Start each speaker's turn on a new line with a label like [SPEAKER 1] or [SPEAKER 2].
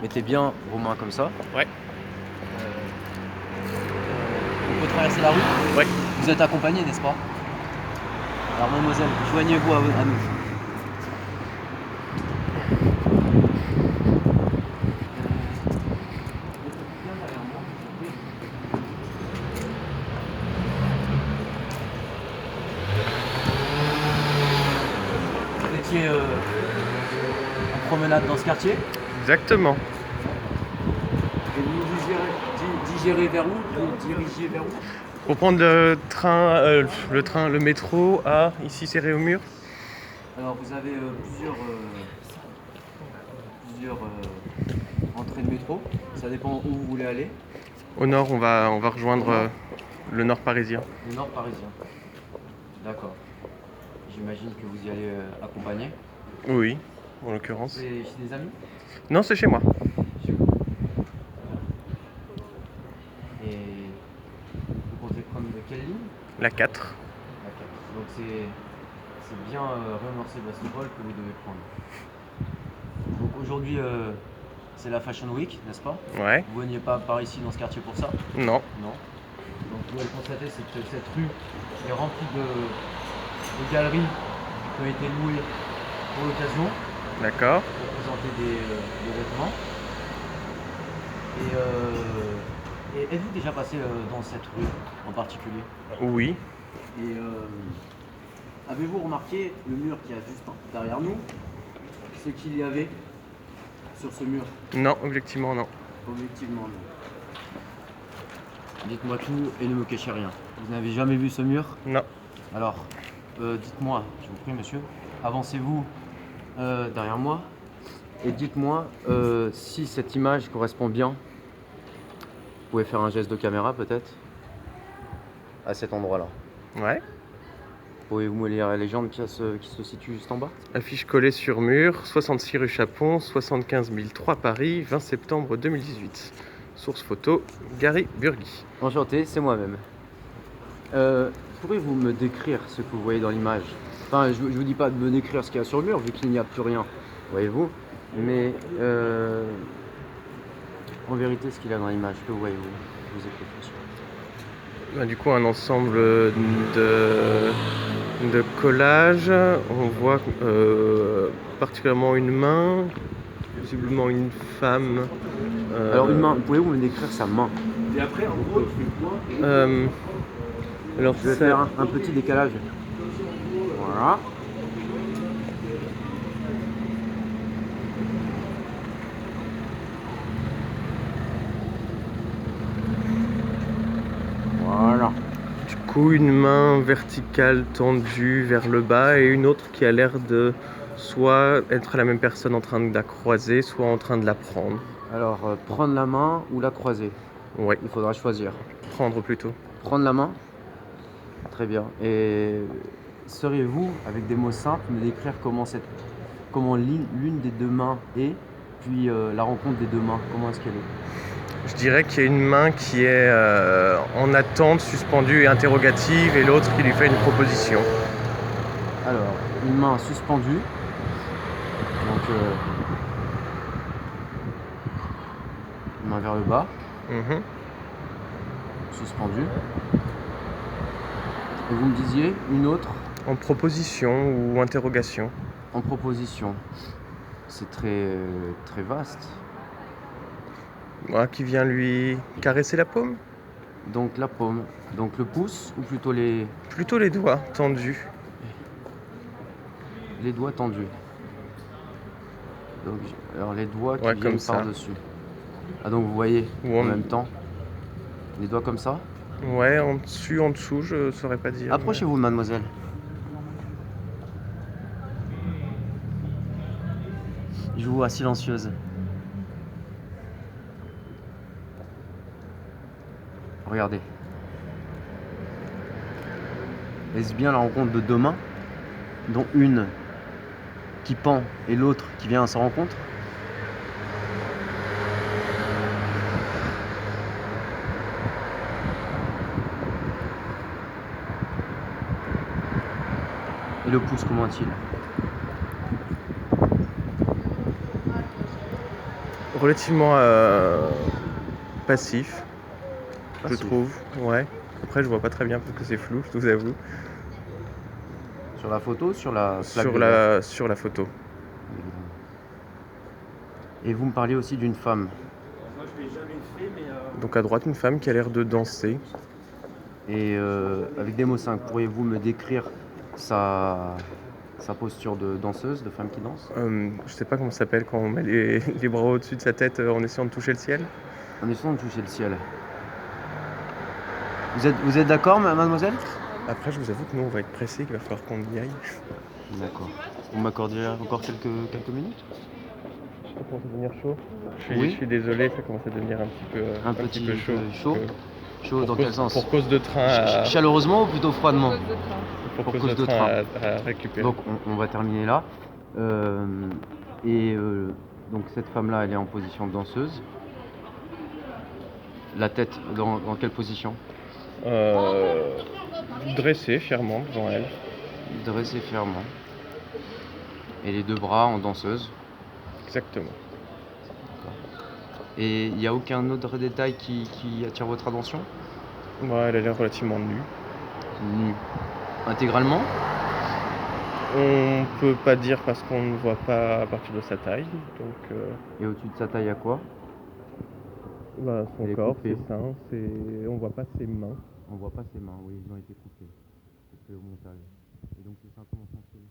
[SPEAKER 1] Mettez bien vos mains comme ça.
[SPEAKER 2] Ouais.
[SPEAKER 1] On peut traverser la rue.
[SPEAKER 2] Ouais.
[SPEAKER 1] Vous êtes accompagné, n'est-ce pas? Alors mademoiselle, joignez-vous à nous. Vous étiez en promenade dans ce quartier
[SPEAKER 2] Exactement.
[SPEAKER 1] et vous digérez vers où? Vous dirigez vers où?
[SPEAKER 2] Pour prendre le métro à ici c'est Réaumur.
[SPEAKER 1] Alors vous avez plusieurs entrées de métro. Ça dépend où vous voulez aller.
[SPEAKER 2] Au nord, on va rejoindre le nord parisien.
[SPEAKER 1] Le nord parisien. D'accord. J'imagine que vous y allez accompagner.
[SPEAKER 2] Oui, en l'occurrence.
[SPEAKER 1] C'est chez des amis?
[SPEAKER 2] Non, c'est chez moi.
[SPEAKER 1] Chez vous. Et vous comptez prendre de quelle ligne?
[SPEAKER 2] La 4.
[SPEAKER 1] La 4. Donc c'est bien Rue Sébastopol que vous devez prendre. Donc aujourd'hui c'est la Fashion Week, n'est-ce pas?
[SPEAKER 2] Ouais.
[SPEAKER 1] Vous veniez pas par ici dans ce quartier pour ça?
[SPEAKER 2] Non.
[SPEAKER 1] Non. Donc vous pouvez le constater, c'est que cette rue est remplie de galeries qui ont été louées pour l'occasion,
[SPEAKER 2] D'accord.
[SPEAKER 1] pour présenter des vêtements. Et êtes-vous déjà passé dans cette rue en particulier?
[SPEAKER 2] Oui.
[SPEAKER 1] Et avez-vous remarqué le mur qui est juste derrière nous? Ce qu'il y avait sur ce mur?
[SPEAKER 2] Non, objectivement non.
[SPEAKER 1] Objectivement, non. Dites-moi tout et ne me cachez rien. Vous n'avez jamais vu ce mur?
[SPEAKER 2] Non.
[SPEAKER 1] Alors, dites-moi, je vous prie monsieur, avancez-vous derrière moi et dites-moi si cette image correspond bien. Vous pouvez faire un geste de caméra peut-être à cet endroit-là.
[SPEAKER 2] Ouais.
[SPEAKER 1] Pouvez-vous me lire la légende qui se situe juste en bas?
[SPEAKER 2] Affiche collée sur mur, 66 rue Chapon, 75 003 Paris, 20 septembre 2018. Source photo, Gary Burgui.
[SPEAKER 1] Enchanté, c'est moi-même. Pourriez-vous me décrire ce que vous voyez dans l'image? Enfin, je vous dis pas de me décrire ce qu'il y a sur le mur, vu qu'il n'y a plus rien, voyez-vous. Mais en vérité, ce qu'il y a dans l'image, que voyez-vous? Je vous écoute, monsieur.
[SPEAKER 2] Bah, du coup, un ensemble de collages. On voit particulièrement une main, visiblement une femme.
[SPEAKER 1] Alors, une main, pouvez-vous me décrire sa main?
[SPEAKER 3] Et après, en gros, tu fais quoi?
[SPEAKER 2] Alors,
[SPEAKER 1] Je vais faire un petit décalage. Voilà. Voilà.
[SPEAKER 2] Du coup, une main verticale tendue vers le bas et une autre qui a l'air de soit être la même personne en train de la croiser, soit en train de la prendre.
[SPEAKER 1] Alors, prendre la main ou la croiser?
[SPEAKER 2] Ouais,
[SPEAKER 1] Il faudra choisir.
[SPEAKER 2] prendre plutôt.
[SPEAKER 1] Prendre la main? Très bien. Et sauriez-vous, avec des mots simples, me décrire comment l'une des deux mains est, puis la rencontre des deux mains, comment est-ce qu'elle est?
[SPEAKER 2] Je dirais qu'il y a une main qui est en attente, suspendue et interrogative, et l'autre qui lui fait une proposition.
[SPEAKER 1] Alors, une main suspendue. Donc, une main vers le bas,
[SPEAKER 2] Mhm.
[SPEAKER 1] suspendue. Et vous me disiez une autre
[SPEAKER 2] En proposition ou interrogation.
[SPEAKER 1] en proposition. C'est très, très vaste.
[SPEAKER 2] Qui vient lui caresser la paume.
[SPEAKER 1] Donc la paume. Donc le pouce ou plutôt les
[SPEAKER 2] Plutôt les doigts tendus.
[SPEAKER 1] doigts tendus. Donc, alors les doigts qui
[SPEAKER 2] Ouais,
[SPEAKER 1] viennent
[SPEAKER 2] comme ça.
[SPEAKER 1] par-dessus. Ah donc vous voyez
[SPEAKER 2] Ou
[SPEAKER 1] en même temps les doigts comme ça.
[SPEAKER 2] Ouais, en dessus, en dessous, je saurais pas dire.
[SPEAKER 1] Approchez-vous, mademoiselle. Je vous vois silencieuse. Regardez. Est-ce bien la rencontre de deux mains, dont une qui pend et l'autre qui vient à sa rencontre? Et le pouce, comment est-il?
[SPEAKER 2] relativement passif, je
[SPEAKER 1] Passif.
[SPEAKER 2] trouve. Ouais. Après, je vois pas très bien parce que c'est flou, je vous avoue.
[SPEAKER 1] Sur la photo, sur la plaque
[SPEAKER 2] Sur
[SPEAKER 1] de verre.
[SPEAKER 2] sur la photo.
[SPEAKER 1] Et vous me parliez aussi d'une femme.
[SPEAKER 3] Moi, je l'ai jamais fait, mais
[SPEAKER 2] Donc à droite, une femme qui a l'air de danser.
[SPEAKER 1] Et avec des mots simples, pourriez-vous me décrire sa posture de danseuse, de femme qui danse?
[SPEAKER 2] Je sais pas comment ça s'appelle quand on met les bras au-dessus de sa tête en essayant de toucher le ciel.
[SPEAKER 1] En essayant de toucher le ciel. Vous êtes d'accord, mademoiselle?
[SPEAKER 2] Après, je vous avoue que nous, on va être pressés, qu'il va falloir qu'on y aille.
[SPEAKER 1] D'accord. Vous m'accorderez encore quelques minutes?
[SPEAKER 2] Ça commence à devenir chaud.
[SPEAKER 1] Oui.
[SPEAKER 2] Je suis désolé, ça commence à devenir un petit peu chaud.
[SPEAKER 1] chaud. Chaud dans quel sens?
[SPEAKER 2] Pour cause de train
[SPEAKER 1] Chaleureusement ou plutôt froidement?
[SPEAKER 2] pour cause de train à récupérer.
[SPEAKER 1] Donc on va terminer là. Donc cette femme-là, elle est en position de danseuse. La tête, dans quelle position?
[SPEAKER 2] Dressé fièrement devant elle.
[SPEAKER 1] Dressée fièrement. Et les deux bras en danseuse.
[SPEAKER 2] Exactement.
[SPEAKER 1] Et il n'y a aucun autre détail qui attire votre attention?
[SPEAKER 2] Ouais, elle a l'air relativement nue.
[SPEAKER 1] Nue. Intégralement?
[SPEAKER 2] On peut pas dire parce qu'on ne voit pas à partir de sa taille. Donc,
[SPEAKER 1] Et au-dessus de sa taille, à quoi?
[SPEAKER 2] son
[SPEAKER 1] Elle est
[SPEAKER 2] corps,
[SPEAKER 1] coupée.
[SPEAKER 2] ses seins, on voit pas ses mains.
[SPEAKER 1] On voit pas ses mains, oui, ils ont été coupés. C'est fait au montage. Et donc c'est simplement fonctionné.